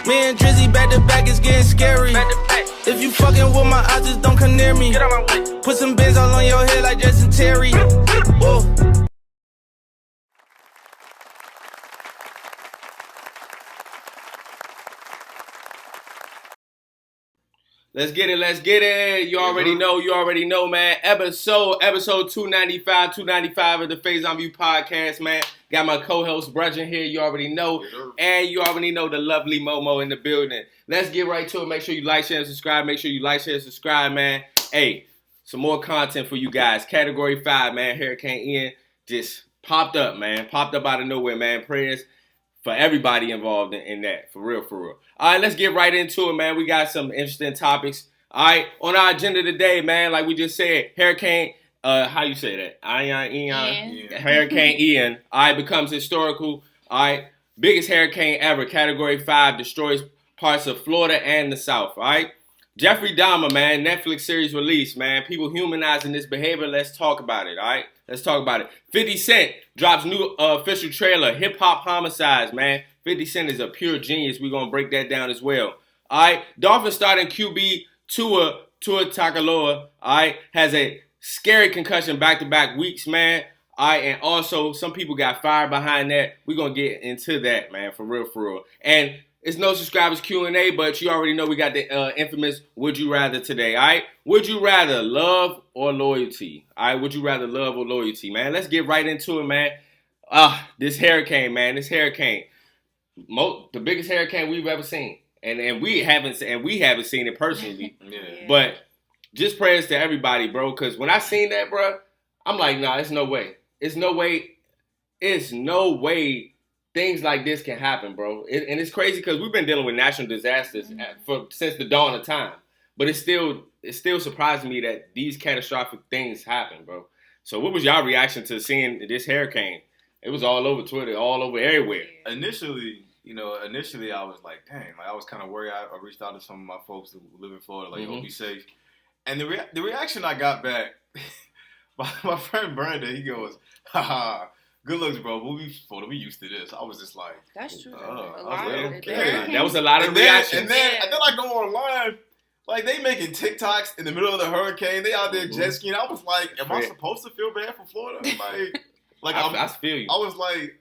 Me and Drizzy back to back, it's getting scary. If you fucking with my eyes, just don't come near me. Get out my way. Put some bins all on your head like Justin Terry. Whoa. Let's get it. You already know, man. Episode 295 of the Faison View podcast, man. Got my co-host Brethren here, you already know. And you already know the lovely Momo in the building. Let's get right to it. Make sure you like, share, and subscribe. Man. Hey, some more content for you guys. Category 5, man. Hurricane Ian just popped up, man. Popped up out of nowhere, man. Prayers for everybody involved in that. For real. All right, let's get right into it, man. We got some interesting topics. All right, on our agenda today, man, like we just said, Hurricane, how you say that? Ian. Hurricane Ian, all right, becomes historical. All right, biggest hurricane ever, Category 5, destroys parts of Florida and the South, all right? Jeffery Dahmer, man, Netflix series release, man. People humanizing this behavior. Let's talk about it, all right? Let's talk about it. 50 Cent drops new official trailer, Hop Homicides, man. 50 Cent is a pure genius. We're going to break that down as well. All right, Dolphins starting QB Tua Tagovailoa, all right, has a scary concussion back-to-back weeks, man. All right, and also some people got fired behind that. We're going to get into that, man, for real. And it's no subscribers Q&A, but you already know we got the infamous Would You Rather today, all right? Would you rather love or loyalty? All right, would you rather love or loyalty, man? Let's get right into it, man. This hurricane, man, the biggest hurricane we've ever seen. And we haven't seen it personally. Yeah. But just prayers to everybody, bro, because when I seen that, bro, I'm like, nah, it's no way. It's no way things like this can happen, bro. And it's crazy because we've been dealing with natural disasters since the dawn of time. But it still surprised me that these catastrophic things happen, bro. So what was y'all reaction to seeing this hurricane? It was all over Twitter, all over everywhere. Initially I was like, dang, like I was kind of worried. I reached out to some of my folks who live in Florida, like, be safe. And the reaction I got back, my friend Brandon, he goes, haha, good looks, bro. Florida, we used to this. I was just like, that's true. Okay. That was a lot of reaction. And then I go online, like they making TikToks in the middle of the hurricane. They out there jet skiing. I was like, am I supposed to feel bad for Florida? I feel you. I was like,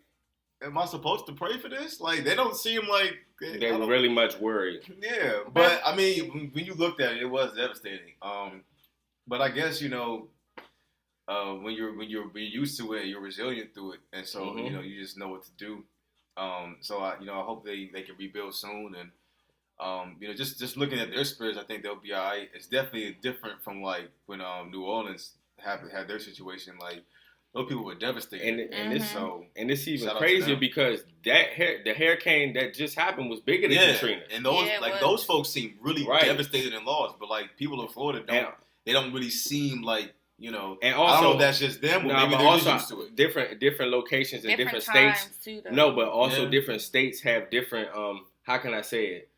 am I supposed to pray for this? Like, they don't seem like they're really much worried. Yeah, but I mean, when you looked at it, it was devastating. But I guess when you're used to it, you're resilient through it, and so you just know what to do. So I hope they can rebuild soon, and just looking at their spirits, I think they'll be all right. It's definitely different from like when New Orleans had their situation. Like those people were devastated, and it's even crazier because the hurricane that just happened was bigger than Katrina, and those folks seem really devastated and lost. But like people in Florida don't really seem like. And also, I don't know if that's just them, or maybe they're just used to it. Different locations in different states. Too, no, but also different states have different. How can I say it?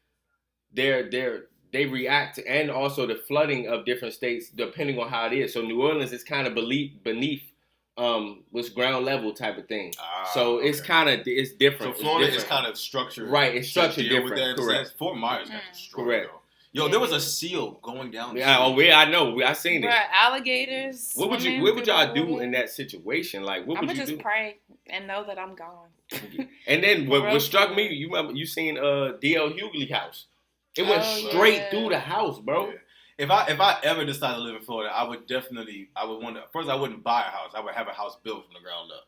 They react, and also the flooding of different states depending on how it is. So New Orleans is kind of beneath was ground level type of thing. So it's it's different. So Florida is kind of structured, right? It's structured different. Correct. Fort Myers got destroyed. Correct. Though. Yo, there was a seal going down. I know. I seen it. Alligators. What would y'all do in that situation? Like, what would you do? I'm gonna just pray and know that I'm gone. And then what struck me, you remember you seen D.L. Hughley house? It went straight through the house, bro. Yeah. If I ever decide to live in Florida, I would want to. First, I wouldn't buy a house. I would have a house built from the ground up.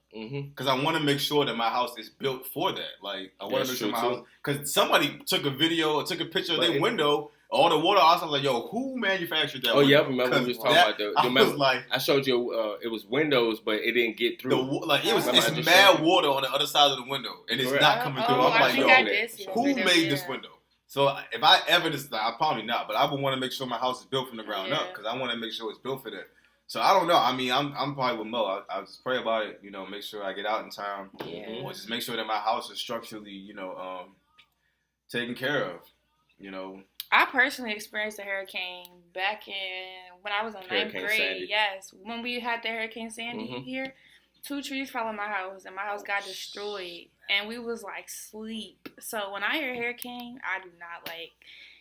Because I want to make sure that my house is built for that. Like I want to make sure my house. Because somebody took a video or took a picture of their window. All the water, I was like, yo, who manufactured that? Oh, yeah, I remember we was talking about that. I showed you it was windows, but it didn't get through. It's mad water on the other side of the window, and it's not coming through. I'm like, yo, who made this window? So if I ever decide, I'll probably not, but I would want to make sure my house is built from the ground up, because I want to make sure it's built for that. So I don't know. I mean, I'm probably with Mo. I'll just pray about it, make sure I get out in time. Or just make sure that my house is structurally, taken care of, I personally experienced a hurricane back when I was in ninth grade. Sandy. Yes, when we had the Hurricane Sandy here, 2 trees fell on my house, and my house got destroyed. and we was like sleep. So when I hear hurricane, I do not like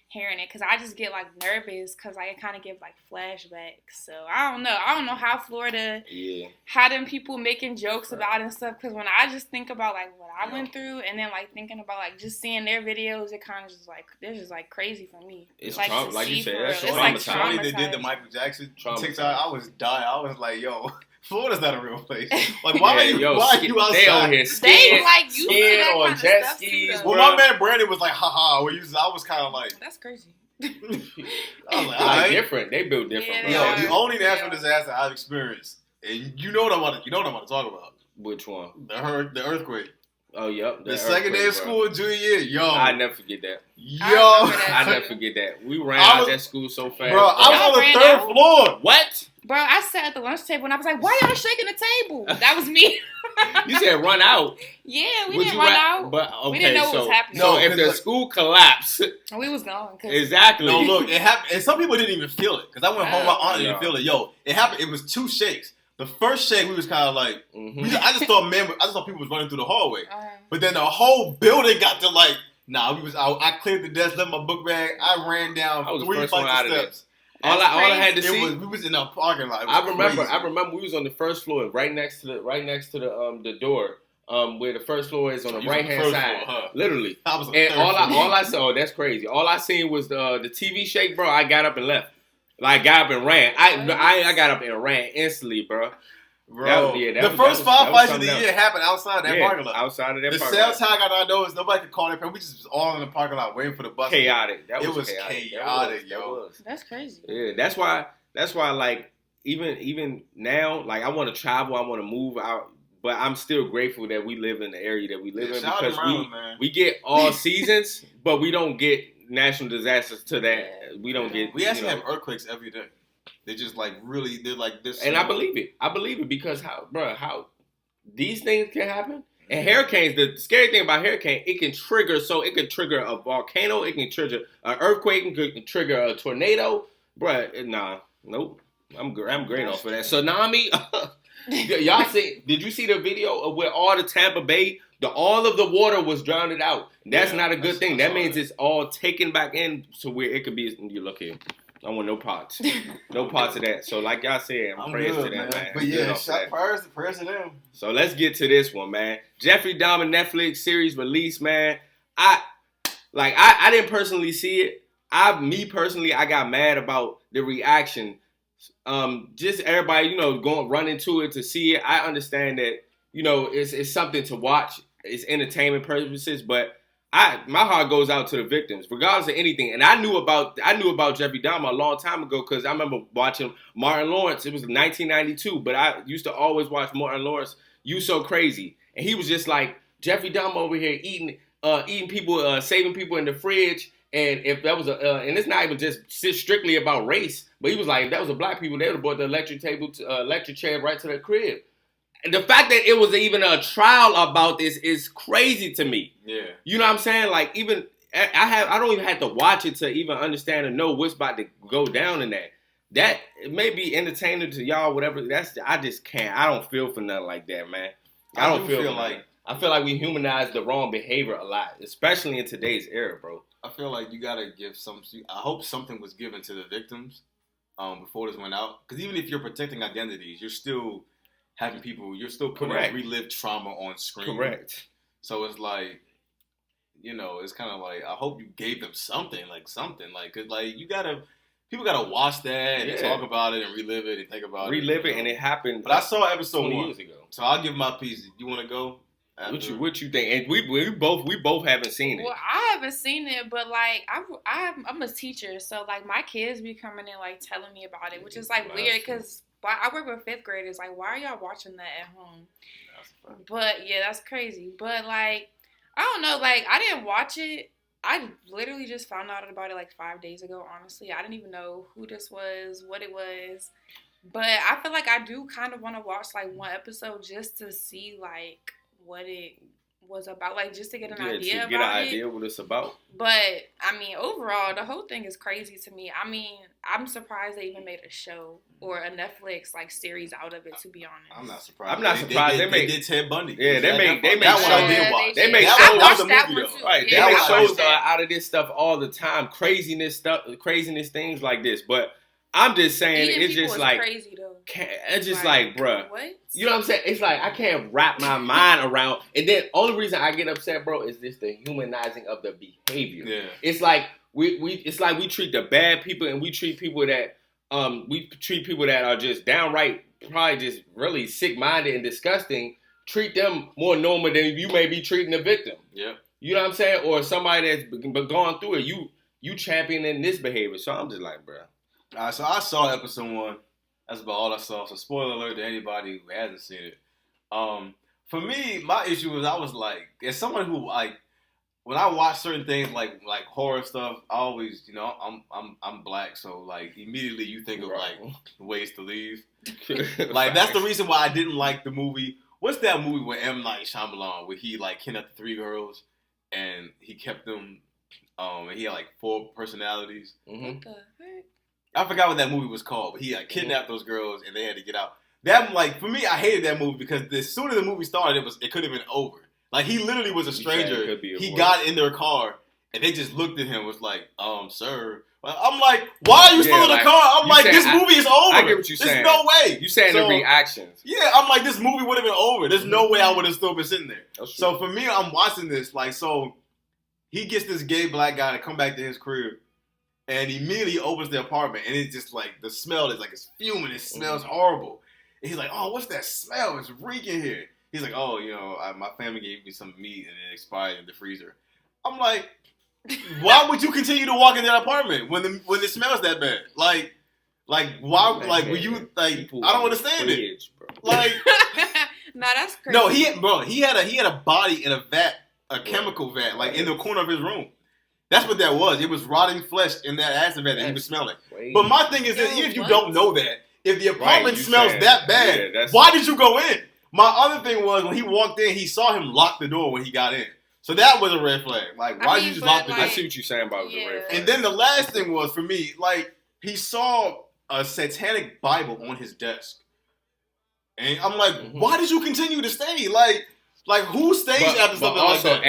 hearing it because I just get like nervous because like, it kind of give like flashbacks. So I don't know how Florida, how them people making jokes about it and stuff. Because when I just think about like what I went through and then like thinking about like just seeing their videos, it kind of just like they're just like crazy for me. It's like like you said, that's it's like traumatizing. They did the Michael Jackson TikTok. I was dying. I was like, yo. Florida's not a real place. Like, why are you outside? They over here skiing on jet skis. Well, my man Brandon was like, haha. I was kind of like, that's crazy. I was like, different. They built different. Yo, the only natural disaster I've experienced, and you know what I want to talk about. Which one? The earthquake. Oh, yep. The second day of school, junior year. Yo. I never forget that. I never forget that. We ran out that school so fast. Bro, I was on the third floor. What? Bro, I sat at the lunch table and I was like, why y'all shaking the table? That was me. You said run out. Yeah, we didn't run out. But okay, we didn't know what was happening. So if the school collapsed. We was gone. Exactly. No, look, it happened. And some people didn't even feel it. Because I went home, my aunt didn't feel it. Yo, it happened. It was 2 shakes. The first shake, we was kind of like, I just thought people was running through the hallway. But then the whole building got to like, I cleared the desk, left my book bag. I ran down 3 flights of steps. All I had to see. We was in a parking lot. I remember we was on the first floor, right next to the door, where the first floor is on the right hand side, literally. And all I saw, that's crazy. All I seen was the TV shake, bro. I got up and left. Like got up and ran. I got up and ran instantly, bro. Bro, the first 5 fights of the year happened outside that parking lot. Outside of that parking lot. The cell tag I know is nobody could call their parents. We just was all in the parking lot waiting for the bus. Chaotic. It was chaotic, yo. That's crazy. Yeah, that's why like even now, like I want to travel, I want to move out, but I'm still grateful that we live in the area that we live in because we get all seasons, but we don't get natural disasters to that. We don't get. We actually have earthquakes every day. They just like really, they're like this. And I believe it because how these things can happen. And hurricanes, the scary thing about hurricane, it can trigger a volcano, it can trigger an earthquake, it can trigger a tornado. Bruh, nope. I'm great off of that. Tsunami. Y'all see? Did you see the video of where all the Tampa Bay, all of the water was drowned out? That's not a good thing. That means it's all taken back in to where it could be. You look here. I want no parts. No parts of that. So like y'all said, I'm prayers to them, man. But yeah, prayers to them. So let's get to this one, man. Jeffery Dahmer Netflix series release, man. I didn't personally see it. I got mad about the reaction. Just everybody, run into it to see it. I understand that, it's something to watch. It's entertainment purposes, but my heart goes out to the victims, regardless of anything. And I knew about Jeffrey Dahmer a long time ago because I remember watching Martin Lawrence. It was 1992, but I used to always watch Martin Lawrence. You So Crazy, and he was just like Jeffrey Dahmer over here eating people, saving people in the fridge. And if that was and it's not even just strictly about race, but he was like, if that was a black people, they would have brought the electric chair right to their crib. And the fact that it was even a trial about this is crazy to me. Yeah. You know what I'm saying? Like, even I don't even have to watch it to even understand and know what's about to go down in that. That it may be entertaining to y'all, whatever. I just can't. I don't feel for nothing like that, man. I don't feel like. I feel like we humanize the wrong behavior a lot, especially in today's era, bro. I feel like you gotta give I hope something was given to the victims before this went out. Because even if you're protecting identities, you're still having people. You're still putting relived trauma on screen. Correct. So it's like, it's kind of like I hope you gave them something, cause people gotta watch that and talk about it and relive it and think about relive it, and it happened. But I saw episode 20 1 years ago, so I'll give my piece. You want to go? What you think? And we both haven't seen it. Well, I haven't seen it, but like I'm a teacher, so like my kids be coming in like telling me about it, which is like weird because I work with 5th graders. Like, why are y'all watching that at home? But yeah, that's crazy. But like, I don't know. Like, I didn't watch it. I literally just found out about it like 5 days ago. Honestly, I didn't even know who this was, what it was. But I feel like I do kind of want to watch like one episode just to see like what it was about, like, just to get an Yeah, idea to about get an it. idea what it's about. But I mean, overall, the whole thing is crazy to me. I mean, I'm surprised they even made a show or a Netflix like series out of it. To be honest, I'm not surprised. I'm not surprised. They did Ted Bundy. Yeah, they make that shows. one I did watch. They make that shows. was a that movie one though. too. Right, Yeah, they make I shows watched that. out of this stuff all the time. Craziness things like this. But I'm just saying, Eating it's people just is like, crazy though. it's just like, bruh. What? You know what I'm saying? It's like I can't wrap my mind around. And then only reason I get upset, bro, is this the humanizing of the behavior. Yeah. It's like it's like we treat the bad people and we treat people that are just downright probably just really sick-minded and disgusting. Treat them more normal than you may be treating the victim. Yeah. You know what I'm saying? Or somebody that's gone through it. You championing this behavior. So I'm just like, bro. All right, so I saw episode 1. That's about all I saw. So spoiler alert to anybody who hasn't seen it. For me, my issue was I was like, as someone who like when I watch certain things like horror stuff, I always, you know, I'm black, so like immediately you think of like ways to leave. Like that's the reason why I didn't like the movie. What's that movie with M. Night Shyamalan where he like kidnapped the 3 girls and he kept them and he had like 4 personalities. Mm-hmm. What the heck? I forgot what that movie was called, but he like kidnapped those girls and they had to get out. That like for me, I hated that movie because as soon as the movie started, it could have been over. Like he literally was a stranger. He got in their car and they just looked at him was like, sir. I'm like, why are you still in the car? I'm like, this movie is over. I get what you're saying. There's no way. You saying the reactions. Yeah, I'm like, this movie would have been over. There's no way I would have still been sitting there. So for me, I'm watching this like so. He gets this gay black guy to come back to his crib. And immediately opens the apartment, and it's just like the smell is like it's fuming. It smells horrible. And he's like, "Oh, what's that smell? It's reeking here." He's like, "Oh, you know, my family gave me some meat, and it expired in the freezer." I'm like, "Why would you continue to walk in that apartment when it smells that bad? Like why? Like, were you like? I don't understand it. Like, no, that's crazy. No, he had a body in a vat, a chemical vat, like in the corner of his room." That's what that was. It was rotting flesh in that acid vat that he was smelling. Crazy. But my thing is that even if you don't know that, if the apartment smells that bad, why did you go in? My other thing was when he walked in, he saw him lock the door when he got in. So that was a red flag. Like, why did you just lock the door? I see what you're saying about the red flag. And then the last thing was, for me, like, he saw a satanic Bible on his desk. And I'm like, why did you continue to stay? Like who stays after something like that?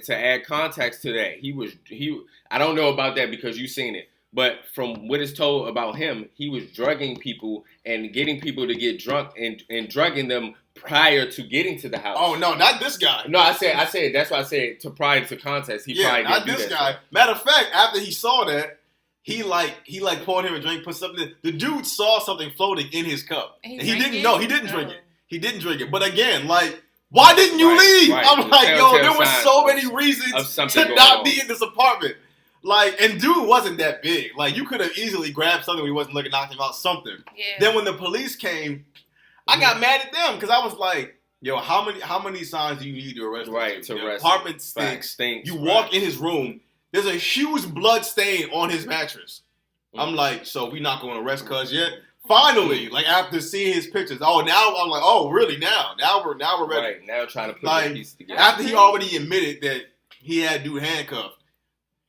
To add context to that, he. I don't know about that because you've seen it, but from what is told about him, he was drugging people and getting people to get drunk and drugging them prior to getting to the house. Oh no, not this guy. No, I said that's why I said prior to context. He probably not didn't this do that guy. stuff. Matter of fact, after he saw that, he poured him a drink, put something in. The dude saw something floating in his cup. And he didn't know. He didn't drink it. He didn't drink it. But again, like, why didn't you leave? Right. I'm like, yo, there were so many reasons to not be in this apartment. Like, and dude wasn't that big. Like, you could have easily grabbed something when he wasn't looking, knocked him out, something. Yeah. Then when the police came, I got mad at them because I was like, yo, how many signs do you need to arrest him? Right, to arrest him? The apartment him. stinks. You walk in his room, there's a huge blood stain on his mattress. I'm like, so we not going to arrest cuz yet? Finally, like after seeing his pictures, now I'm like, oh, really? Now we're ready. Right, now trying to put the pieces together. After he already admitted that he had dude handcuffed,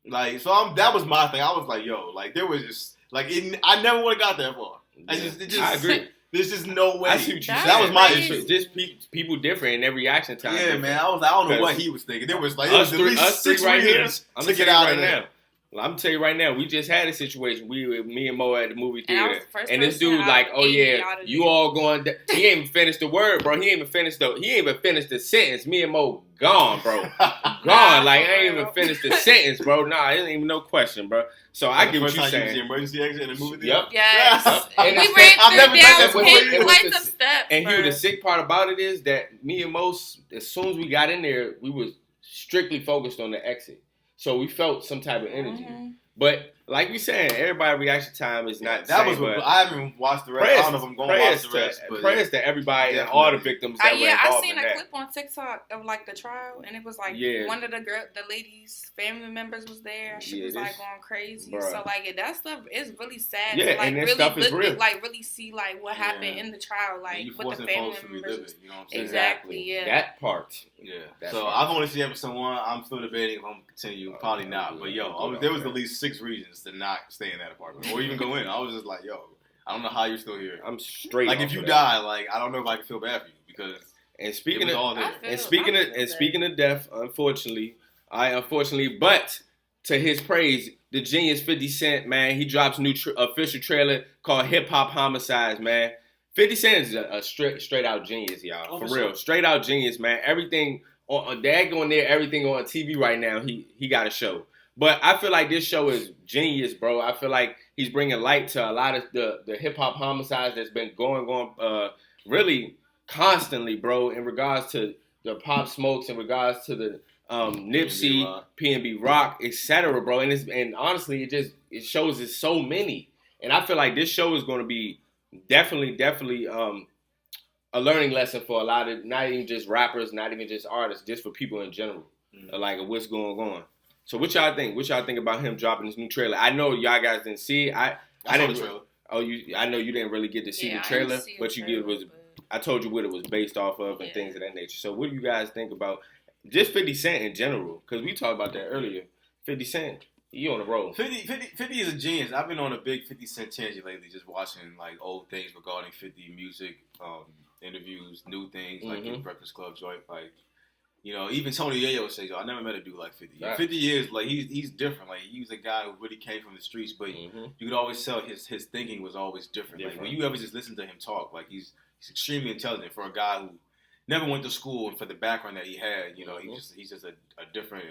like, so that was my thing. I was like, yo, like there was just like I never would have got that far. I agree. There's just no way. I see what you said. That was my issue. Just people different in their reaction time. Yeah, man. I don't know what he was thinking. There was like us at least 6 right years here. to get out of there. Now. Well, I'm gonna tell you right now, we just had a situation. Me and Mo at the movie theater, and this dude like, oh yeah, you all going? He ain't even finished the word, bro. He ain't even finished the sentence. Me and Mo gone, bro. Gone. Like I ain't even finished the sentence, bro. Nah, it ain't even no question, bro. So I get what you saying. The emergency exit in the movie theater. Yep. Yes. And we ran through down flights of steps. And here, the sick part about it is that me and Mo, as soon as we got in there, we was strictly focused on the exit. So we felt some type of energy. But like we saying, everybody's reaction time is not the that same, was but I haven't watched the rest. I don't know if I'm going to watch the rest. But prayers to everybody and all the victims that were involved I seen in a that. clip on TikTok of like the trial, and it was like one of the lady's family members was there. She was like going crazy. Bruh. So like that stuff is really sad. Yeah, to, like, and that really stuff is real. Like really see like what happened in the trial, like with the family members. You know what I'm saying? Exactly. Yeah. That part. Yeah. So I've only seen episode 1. I'm still debating if I'm gonna continue. Probably not. But there was at least 6 reasons to not stay in that apartment or even go in. I was just like, I don't know how you're still here. I'm straight. Like if you die, like I don't know if I can feel bad for you because speaking of death, unfortunately, but to his praise, the genius 50 Cent, man, he drops new official trailer called Hop Homicides, man. 50 Cent is a straight out genius, y'all. For real. Sure. Straight out genius, man. Everything on daggone near everything on TV right now, he got a show. But I feel like this show is genius, bro. I feel like he's bringing light to a lot of the hip-hop homicides that's been going on really constantly, bro, in regards to the Pop Smokes, in regards to the Nipsey, P&B Rock, etc., bro. And honestly, it shows it's so many. And I feel like this show is going to be definitely a learning lesson for a lot of, not even just rappers, not even just artists, just for people in general, like what's going on. So what y'all think? What y'all think about him dropping this new trailer? I know y'all guys didn't see it. I didn't. The trailer. I know you didn't really get to see the trailer, but I told you what it was based off of and things of that nature. So what do you guys think about just 50 Cent in general? Because we talked about that earlier. 50 Cent, he on the road. 50 is a genius. I've been on a big 50 Cent tangent lately, just watching like old things regarding 50 music, interviews, new things like in Breakfast Club joint, like. You know, even Tony Yayo says, I never met a dude like 50. Right. 50 years, like, he's different. Like, he was a guy who really came from the streets, but you could always tell his thinking was always different. Like, when you ever just listen to him talk, like, he's extremely intelligent for a guy who never went to school, and for the background that he had, you know, he's just a different,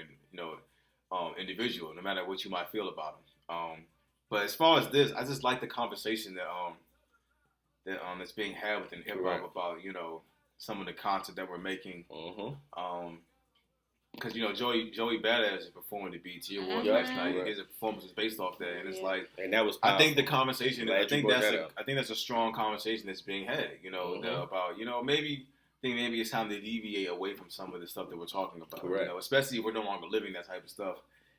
individual, no matter what you might feel about him. But as far as this, I just like the conversation that's being had within hip-hop about, some of the content that we're making, because Joey Badass is performing the BET Awards last night. His performance is based off that, and it's like, and that was. Powerful. I think the conversation. I think that's a strong conversation that's being had. About maybe it's time to deviate away from some of the stuff that we're talking about. Especially if we're no longer living that type of stuff.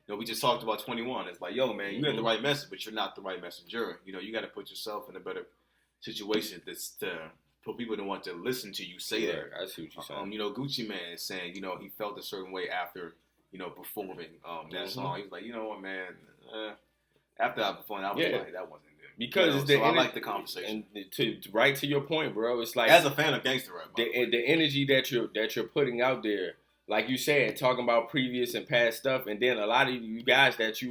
We just talked about 21. It's like, yo, man, you have the right message, but you're not the right messenger. You got to put yourself in a better situation for people to want to listen to you say that. I see what you're saying. Gucci Mane is saying, he felt a certain way after, performing that song. He was like, you know what, man, after I performed, I was like, that wasn't good. Because I like the conversation. And right to your point, bro, it's like, as a fan of gangster rap, the energy that you're putting out there, like you said, talking about previous and past stuff, and then a lot of you guys that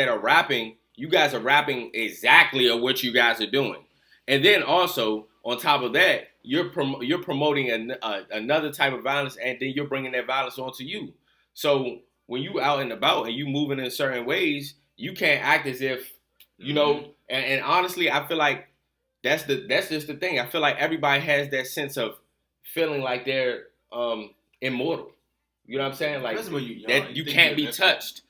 are rapping, you guys are rapping exactly what you guys are doing. And then also, on top of that, you're promoting another type of violence, and then you're bringing that violence onto you. So when you out and about and you moving in certain ways, you can't act as if, and honestly, I feel like that's just the thing. I feel like everybody has that sense of feeling like they're immortal. You know what I'm saying? Like that you can't be touched.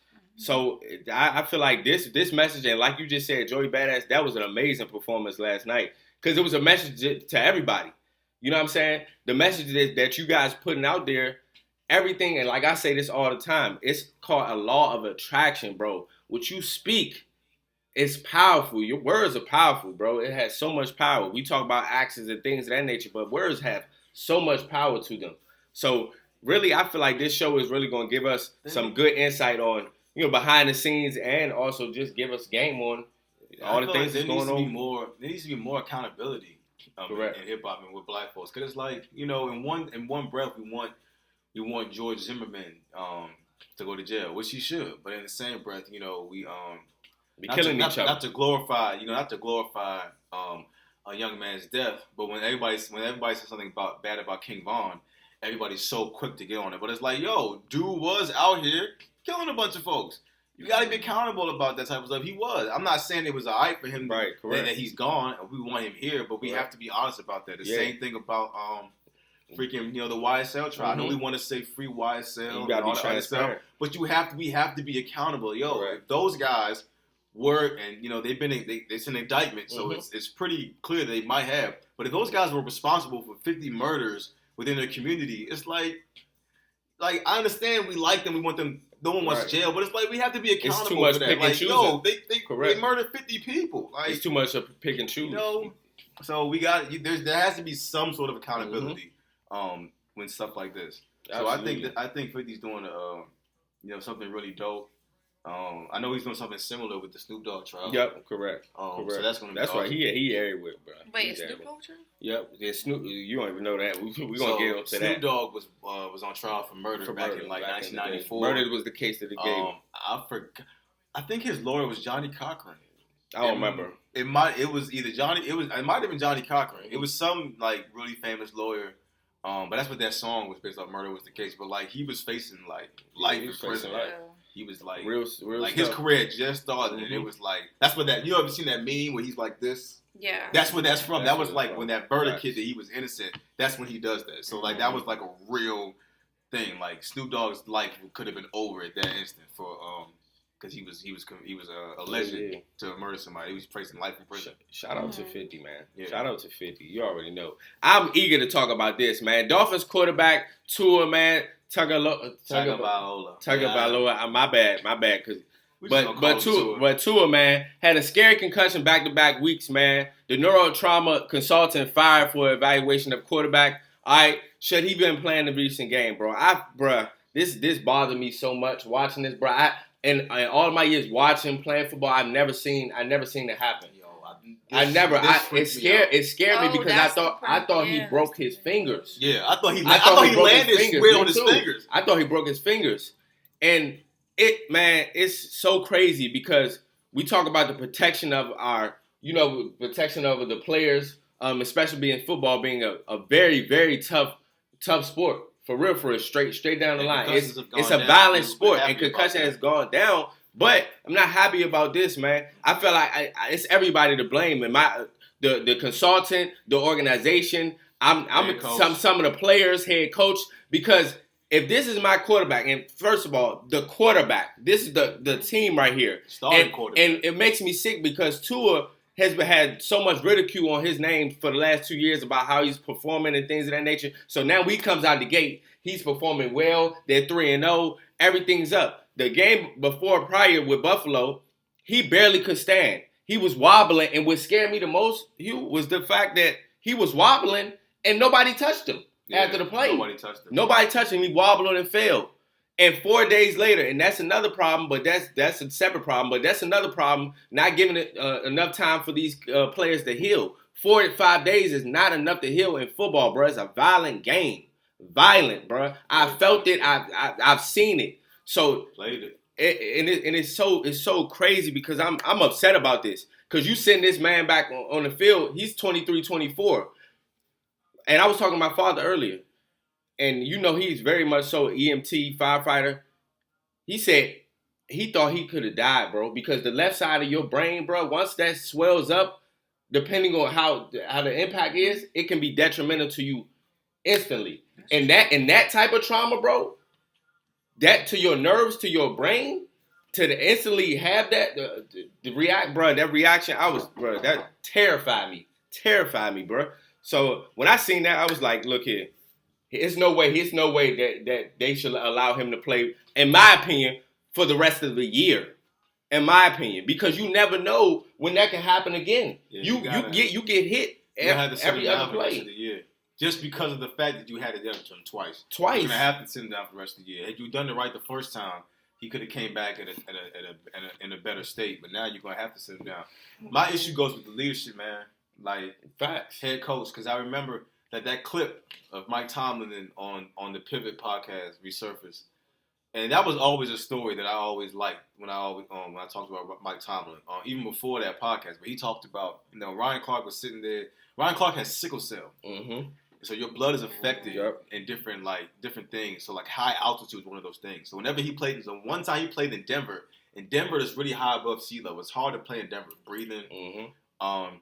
So I feel like this message, and like you just said, Joey Badass, that was an amazing performance last night because it was a message to everybody. You know what I'm saying? The message that you guys putting out there, everything, and like I say this all the time, it's called a law of attraction, bro. What you speak is powerful. Your words are powerful, bro. It has so much power. We talk about actions and things of that nature, but words have so much power to them. So really, I feel like this show is really going to give us some good insight on behind the scenes, and also just give us game on all the things that's going on. There needs to be more accountability in hip hop and with black folks, because it's like in one breath we want George Zimmerman to go to jail, which he should, but in the same breath we killing each other. Not to glorify a young man's death, but when everybody says something bad about King Von, everybody's so quick to get on it. But it's like, yo, dude was out here killing a bunch of folks. You got to be accountable about that type of stuff. He was. I'm not saying it was all right for him that he's gone and we want him here, but we have to be honest about that. The same thing about freaking, the YSL trial. I know we want to say free YSL. You gotta be transparent. But we have to be accountable. If those guys were, and it's an indictment, so it's pretty clear they might have. But if those guys were responsible for 50 murders within their community, it's like I understand we like them, we want them. No one wants jail, but it's like we have to be accountable. It's too much for that. pick and choosing. They murdered 50 people. It's too much of pick and choose. So there has to be some sort of accountability when stuff like this. Absolutely. So I think 50's doing something really dope. I know he's doing something similar with the Snoop Dogg trial. Yep, correct. So that's gonna be awesome. Right. He aired with, bro. Wait, Snoop Dogg trial? Yep, yeah, Snoop. You don't even know that. We're gonna get into that. Snoop Dogg was on trial for murder back in 1994. Murder was the case that he gave. I think his lawyer was Johnny Cochran. I don't remember. It might have been Johnny Cochran. It was some really famous lawyer. But that's what that song was based on. Murder was the case. But he was facing life in prison. He was real his career just started, and it was that's what that. You ever seen that meme where he's like this? Yeah. That's what that's from. That was when that verdict kid that he was innocent. That's when he does that. So that was a real thing. Snoop Dogg's life could have been over at that instant for because he was alleged to murder somebody. He was facing life in prison. Shout out to 50, man. Yeah. Shout out to 50. You already know. I'm eager to talk about this, man. Dolphins quarterback Tua, man. Tagovailoa. My bad. But Tua, man, had a scary concussion back-to-back weeks, man. The neurotrauma consultant fired for evaluation of quarterback. All right, should he been playing the recent game, bro? This bothered me so much watching this, bro. In all my years watching, playing football, I've never seen it happen. It scared me because I thought he broke his fingers. Yeah, I thought he landed square on his fingers. I thought he broke his fingers. And it's so crazy because we talk about the protection of protection of the players, especially being football being a very, very tough sport. For real, straight down the line. It's a violent sport, and concussion has gone down. But I'm not happy about this, man. I feel like it's everybody to blame. And the consultant, the organization, some of the players, head coach. Because if this is my quarterback, and first of all, the quarterback, this is the team right here. Starting quarterback. And it makes me sick because Tua has had so much ridicule on his name for the last 2 years about how he's performing and things of that nature. So now he comes out the gate. He's performing well. They're 3-0. Everything's up. The game prior with Buffalo, he barely could stand. He was wobbling, and what scared me the most, was the fact that he was wobbling and nobody touched him after the play. Nobody touched him. He wobbled and fell. And 4 days later, and that's another problem, but that's a separate problem. But that's another problem, not giving it enough time for these players to heal. 4 to 5 days is not enough to heal in football, bro. It's a violent game. Violent, bro. I felt it. I've seen it. So played it. It's so crazy because I'm upset about this. Because you send this man back on the field, he's 23, 24. And I was talking to my father earlier. And he's very much so EMT, firefighter. He said he thought he could have died, bro. Because the left side of your brain, bro, once that swells up, depending on how the impact is, it can be detrimental to you instantly. And that type of trauma, bro, that to your nerves, to your brain, to instantly have that, that reaction, that terrified me, bro. So when I seen that, I was like, look here, there's no way that they should allow him to play, in my opinion, for the rest of the year. In my opinion, because you never know when that can happen again. Yeah, you get hit every other play. Just because of the fact that you had to do it to him twice. You're gonna have to sit him down for the rest of the year. Had you done it right the first time, he could have came back in a better state. But now you're gonna have to sit him down. My issue goes with the leadership, man. Facts, head coach. Because I remember that clip of Mike Tomlin on the Pivot podcast resurfaced, and that was always a story that I always liked when I talked about Mike Tomlin, even before that podcast. But he talked about Ryan Clark was sitting there. Ryan Clark has sickle cell. Mm-hmm. So your blood is affected in different things. So high altitude is one of those things. So whenever he played, one time he played in Denver is really high above sea level. It's hard to play in Denver, breathing. Mm-hmm.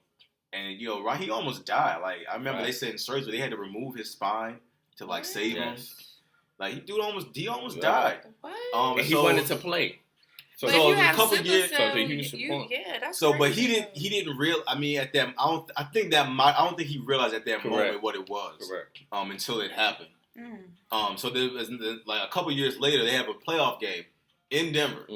And he almost died. I remember they said in surgery they had to remove his spine to like save him. Like he almost Yeah. died. What? And he wanted to play. But So if you a have couple sickle years, cell, he was support. that's so but crazy. he didn't real. I mean, at that, I don't think he realized at that moment what it was. Correct. Until it happened. Mm. So there was like a couple years later, they have a playoff game in Denver,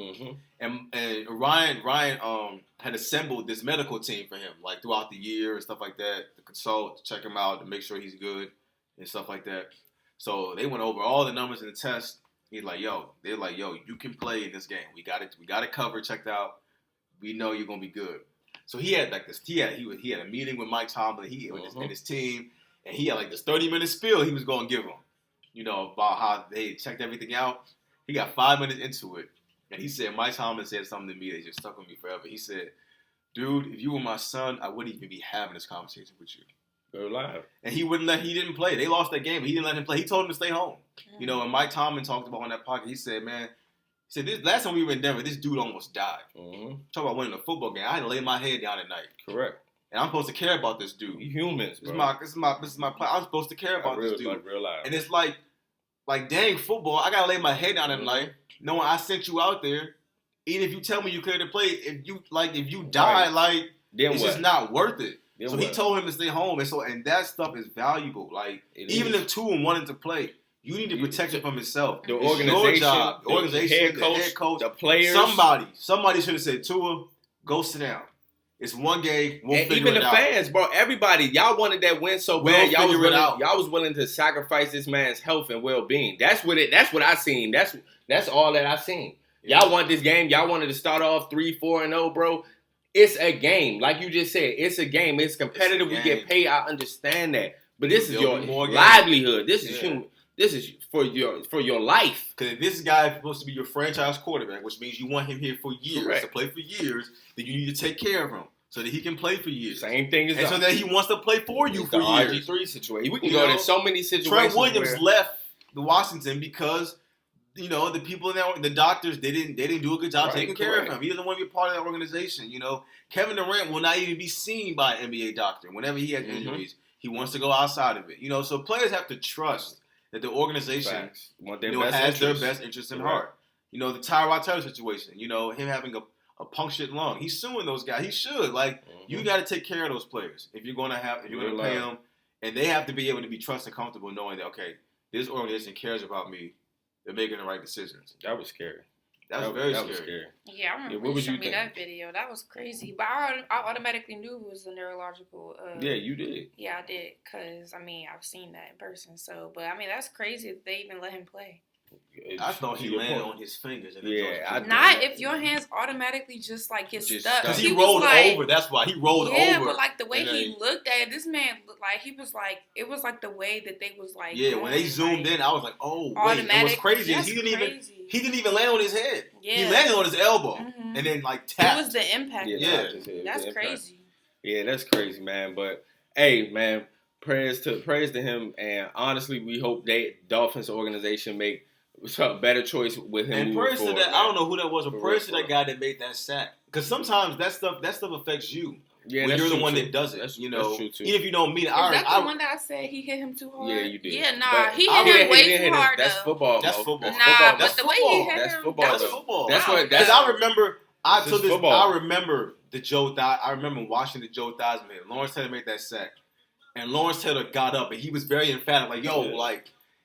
and Ryan had assembled this medical team for him, like throughout the year and stuff like that, to consult, to check him out, to make sure he's good and stuff like that. So they went over all the numbers in the test. They're like, yo, you can play in this game. We got it covered, checked out. We know you're gonna be good. So he had like this. He had a meeting with Mike Tomlin. And his team, and he had like this 30-minute spiel he was gonna give them, about how they checked everything out. He got 5 minutes into it, and he said, Mike Tomlin said something to me that just stuck with me forever. He said, dude, if you were my son, I wouldn't even be having this conversation with you. Go live. And he didn't play. They lost that game, but he didn't let him play. He told him to stay home. And Mike Tomlin talked about on that podcast, he said, this last time we were in Denver, this dude almost died. Talk about winning a football game. I had to lay my head down at night. Correct. And I'm supposed to care about this dude. We humans, bro. This is my plan. I'm supposed to care about this dude. Like real life. And it's like dang, football, I gotta lay my head down at night, knowing I sent you out there. Even if you tell me you cleared to play, if you die, then it's what? just not worth it. Then so what? he told him to stay home, and that stuff is valuable. Even if two of them wanted to play, you need to protect him from himself. The It's organization, your job. The organization, the head coach, the players. Somebody should have said, Tua, go sit down. It's one game. We'll and figure even it the out. fans, bro. Everybody, y'all wanted that win so We'll bad. figure it out. Y'all was willing to sacrifice this man's health and well-being. That's what I seen. That's all that I seen. Y'all want this game. Y'all wanted to start off 3-4-0, bro. It's a game. Like you just said, it's a game. It's competitive. We get paid. I understand that. But this is your livelihood. This is human. This is for your life. Because if this guy is supposed to be your franchise quarterback, which means you want him here for years, to play for years, then you need to take care of him so that he can play for years. Same thing as so that he wants to play for you for the years. RG3 situation. We can go to so many situations. Trent Williams left the Washington because the people in there, the doctors, they didn't do a good job taking care of him. He doesn't want to be a part of that organization. Kevin Durant will not even be seen by an NBA doctor whenever he has injuries. He wants to go outside of it. So players have to trust that the organization has their best interest in heart. The Tyrod Taylor situation, him having a punctured lung. He's suing those guys. He should. You got to take care of those players if you're going to pay them, and they have to be able to be trusted, comfortable, knowing that this organization cares about me. They're making the right decisions. That was scary. That was very scary. Yeah, I remember you showed me that video. That was crazy. But I automatically knew it was a neurological. Yeah, you did. Yeah, I did. Because, I've seen that in person. So, but, that's crazy that they even let him play. I thought he landed on his fingers. And not if your hands automatically just get stuck. Because he rolled over. That's why he rolled over. Yeah, but the way he looked at it, this man looked like he was it was the way that they was Yeah, when they zoomed in, I was like, oh, wait. It was crazy. He didn't even land on his head. Yeah. He landed on his elbow and then tapped. It was the impact. Yeah. That's crazy. Yeah, that's crazy, man. But hey, man, prayers to him, and honestly, we hope Dolphins organization make a better choice with him. And prayers to that, I don't know who that was, but prayers to that guy that made that sack. Because sometimes that stuff affects you. Yeah, when you're the one too. that does it. That's true too. Even if you don't mean it. Is that the one that I said he hit him too hard? Yeah, you did. Yeah, nah, he hit him way too hard. That's football. That's football. Nah, but the way he hit him. That's football. That's football. That's what. Because I remember. I remember I remember watching the Joe Theismann hit. Lawrence Taylor made that sack, and Lawrence Taylor got up and he was very emphatic,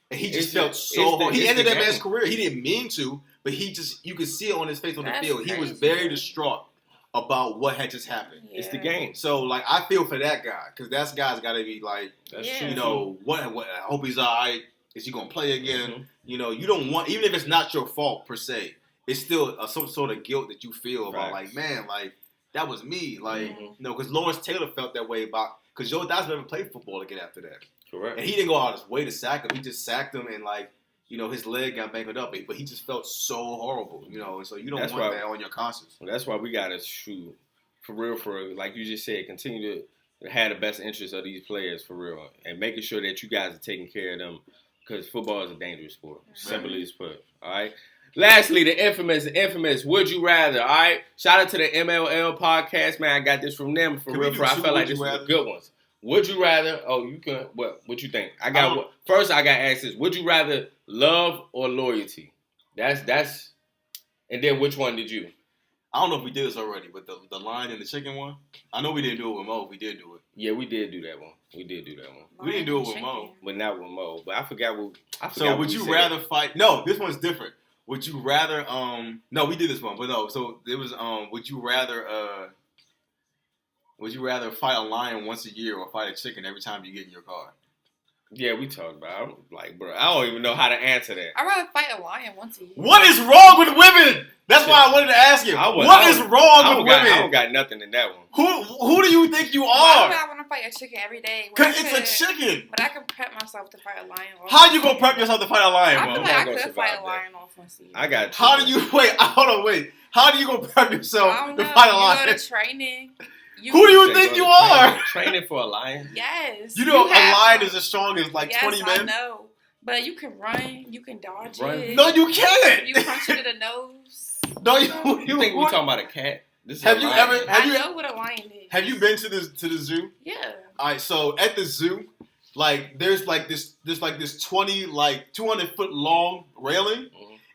and he just felt so hard. He ended that man's career. He didn't mean to, but you could see it on his face on the field. He was very distraught about what had just happened. Yeah. It's the game. So I feel for that guy because that guy's got to be that's true. What? I hope he's all right. Is he gonna play again? You don't want, even if it's not your fault per se, it's still some sort of guilt that you feel about that was me. Because Lawrence Taylor felt that way because Joe Theismann never played football again after that. Correct. And he didn't go out his way to sack him. He just sacked him and his leg got mangled up. But he just felt so horrible, And so you don't want that on your conscience. That's why we gotta shoot for real. Like you just said, continue to have the best interest of these players for real, and making sure that you guys are taking care of them because football is a dangerous sport. Simply put. All right. Lastly, the infamous Would You Rather. All right. Shout out to the MLL podcast, man. I got this from them for real. I felt like this was a good one. Would you rather? Oh, you can. What you think? First. I got to ask this. Would you rather love or loyalty? That's. And then which one did you? I don't know if we did this already, but the lion and the chicken one. I know we didn't do it with Mo. We did do it. Yeah, we did do that one. We didn't do it with Mo, but not with Mo. But I forgot what. So would you rather fight? No, this one's different. Would you rather? No, we did this one, but no. So it was. Would you rather? Would you rather fight a lion once a year or fight a chicken every time you get in your car? Yeah, we talked about it. Like, bro, I don't even know how to answer that. I'd rather fight a lion once a year. What is wrong with women? That's why I wanted to ask you. What is wrong with women? I don't got nothing in that one. Who do you think you are? Why would I want to fight a chicken every day? Because it's a chicken. But I can prep myself to fight a lion. How you gonna prep yourself to fight a lion? I feel like I could fight a lion off once a year. I got you. How do you wait? How do you gonna prep yourself to fight a lion? You go to training. Who do you think you are? Training for a lion? Yes. You know a lion is as strong as like 20 men? I know. But you can run. You can dodge it. No, you can't. You punch it in the nose. No, you think we're talking about a cat? I know what a lion is. Have you been to the zoo? Yeah. All right, so at the zoo, like there's this 200 foot long railing,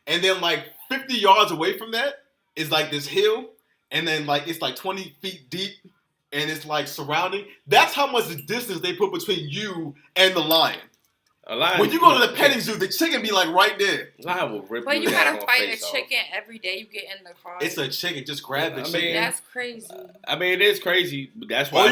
and then like 50 yards away from that is like this hill, and then like it's like 20 feet deep, and it's like surrounding. That's how much distance they put between you and the lion. A lion. When you go to the petting zoo, the chicken be like right there. Lion will rip. But you gotta fight a chicken every day. You get in the car. It's a chicken. Just grab the chicken. That's crazy. I mean, it is crazy. But that's why.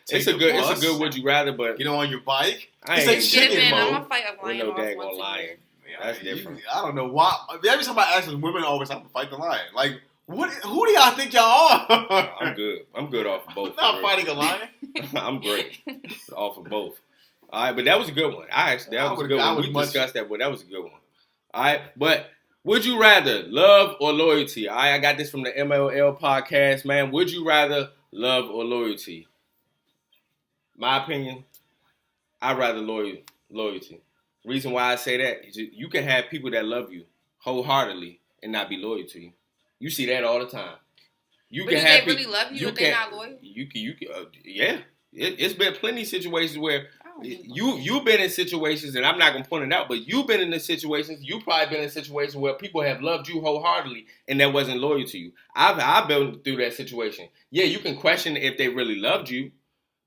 It's a good. Would you rather? But on your bike. It's a chicken. I'm gonna fight a lion. No daggone lion. That's different. I don't know why. Every time I ask, women always have to fight the lion. Like, what? Who do y'all think y'all are? I'm good. I'm good off of both. I'm not fighting a lion. I'm great off of both. All right, but that was a good one. That was a good one. We discussed that, but that was a good one. All right, but would you rather love or loyalty? All right, I got this from the MLL podcast, man. Would you rather love or loyalty? My opinion, I'd rather loyalty. Reason why I say that is you can have people that love you wholeheartedly and not be loyal to you. You see that all the time. But do they really love you if they're not loyal? Yeah. It's been plenty of situations where you've been in situations, and I'm not gonna point it out, but you've been in the situations. You've probably been in situations where people have loved you wholeheartedly, and that wasn't loyal to you. I've been through that situation. Yeah, you can question if they really loved you,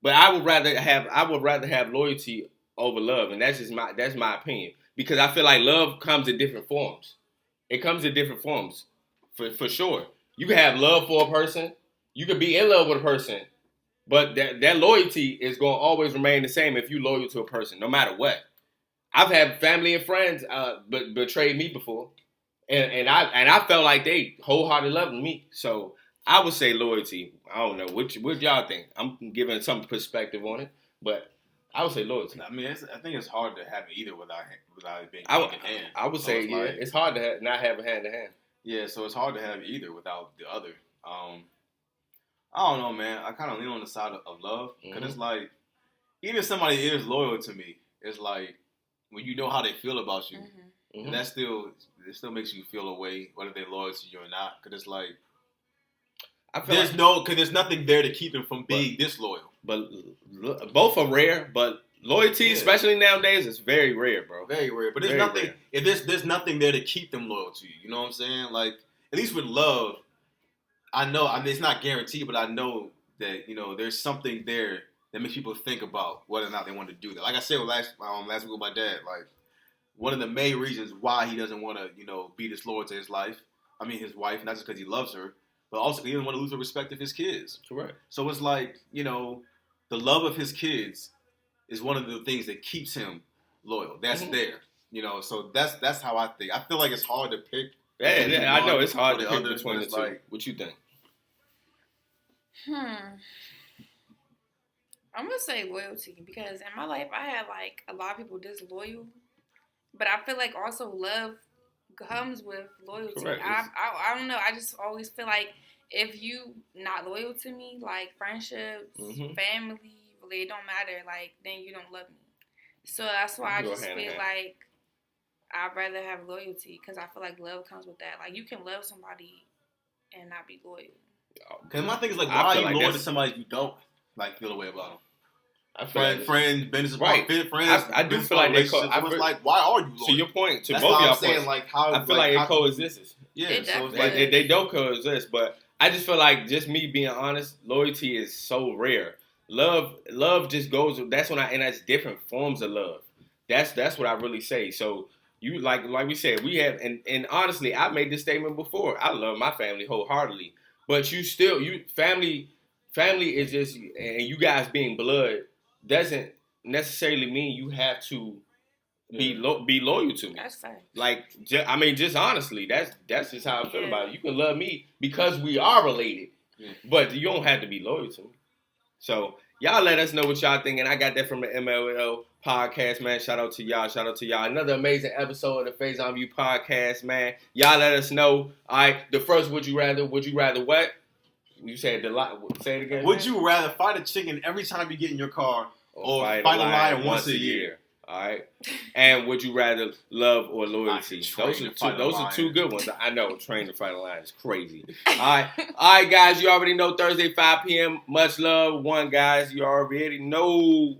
but I would rather have loyalty over love, and that's my opinion, because I feel like love comes in different forms. It comes in different forms, for sure. You can have love for a person. You can be in love with a person. But that loyalty is going to always remain the same if you're loyal to a person, no matter what. I've had family and friends betray me before, and I felt like they wholeheartedly loved me. So I would say loyalty. I don't know what y'all think. I'm giving some perspective on it, but I would say loyalty. I mean, I think it's hard to have either without it being hand in hand. I would say it's hard to not have a hand in hand. Yeah, so it's hard to have either without the other. I don't know, man. I kind of lean on the side of love, because it's like, even if somebody is loyal to me, it's like when you know how they feel about you, and it still makes you feel a way whether they're loyal to you or not. Because it's like there's nothing there to keep them from being disloyal. But both are rare. But loyalty, especially nowadays, is very rare, bro. Very rare. But there's nothing. Rare. If there's nothing there to keep them loyal to you. You know what I'm saying? Like, at least with love, I know. I mean, it's not guaranteed, but I know that there's something there that makes people think about whether or not they want to do that. Like I said last week with my dad, like, one of the main reasons why he doesn't want to be disloyal to his wife, not just because he loves her, but also he doesn't want to lose the respect of his kids. Correct. So it's like, the love of his kids is one of the things that keeps him loyal. That's there. So that's how I think. I feel like it's hard to pick. Yeah, I know it's hard to pick between the two. Like, what you think? I'm gonna say loyalty, because in my life I had like a lot of people disloyal, but I feel like also love comes with loyalty. Correct. I don't know. I just always feel like if you not loyal to me, like friendships, family, really, it don't matter. Like, then you don't love me. So that's why I just feel like I'd rather have loyalty, because I feel like love comes with that. Like, you can love somebody and not be loyal. Because my thing is, like, why are you loyal to somebody you don't, like, feel a way about them? friends, business, right? Friends. I do feel like they was like, why are you loyal? To your point, to That's both why y'all I'm saying, points, like, how I feel like it coexists. Yeah, so it's like they don't coexist, but I just feel like just me being honest, loyalty is so rare. Love just goes. That's and that's different forms of love. That's what I really say. So you like we said, we have and honestly, I made this statement before. I love my family wholeheartedly, but family is just, and you guys being blood doesn't necessarily mean you have to be loyal to me. That's fine. Like, just honestly, that's just how I feel about it. You can love me because we are related, but you don't have to be loyal to me. So y'all let us know what y'all think, and I got that from the MLL podcast, man. Shout out to y'all. Shout out to y'all. Another amazing episode of the Faison View podcast, man. Y'all let us know. All right, the first would you rather what? You said say it again. Would you rather fight a chicken every time you get in your car, or fight a lion once a year? All right. And would you rather love or loyalty? Those are two good ones. I know. Train to fight a lion is crazy. All right, guys. You already know Thursday 5 p.m. Much love, guys. You already know.